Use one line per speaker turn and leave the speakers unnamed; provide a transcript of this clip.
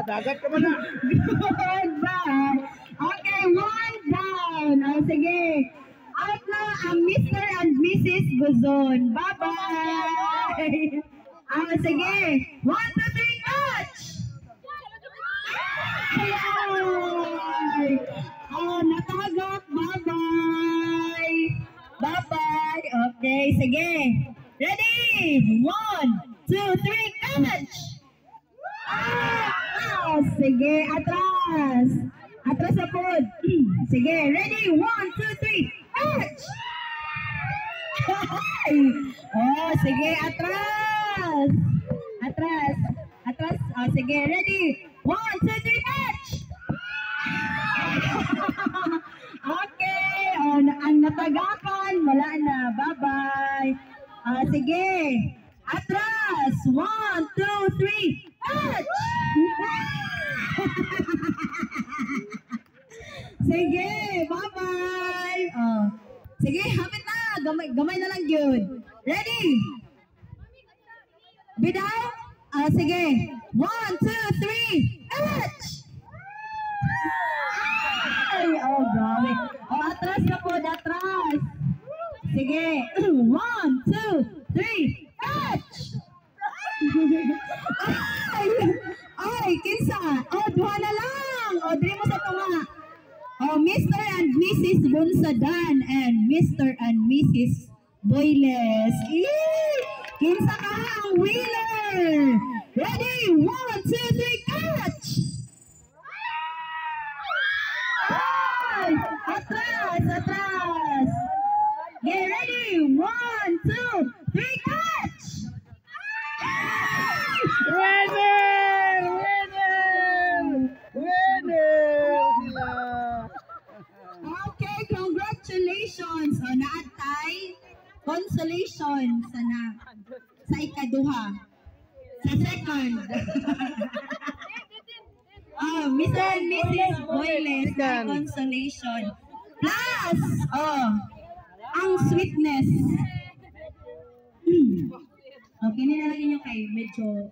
Dagat ka man na.
Goodbye. Okay, one down. Oh, sige. Out na ang Mr. and Mrs. Guzon. Bye-bye. Oh, sige. 1, 2, 3, touch! Ay! Oh, natagak. Bye-bye. Bye-bye. Okay, sige. Ready? 1, 2, 3, touch! Ah, sige, atras. Atras sa pod. Sige, ready? 1, 2, 3, touch! Oh, sige, atras. Atras. Atras. Oh, sige, ready? 1, 2, 3, touch! Okay, oh, ang natagakan, wala na. Bye-bye. Sige. Atras. 1, 2, 3, touch! Sige, bye-bye. Oh. Sige, hapit na. Gamay na lang yun. Ready? Bidaw? Sige. 1, 2, 3, touch! Ay, oh, grabe. Oh, atras na po, atras. Sige. 1, 2, 3, touch! Ay, kinsa? Oh, duha na lang. Oh, diri mo sa tunga. Oh, Mr. and Mrs. Bunsadan and Mr. and Mrs. Boyles. Kinsa ka ang winner? Ready? 1, 2, 3, catch! Ay! Atras! Atras! Get ready! 1, 2, 3, catch!
Winner! Winner! Winner sila.
Okay, congratulations! O, naatay consolation sa ikaduha. Sa second. Mr. and Mrs. Boyles na consolation. Plus, ang sweetness. Okay, nilalagay nyo kay medyo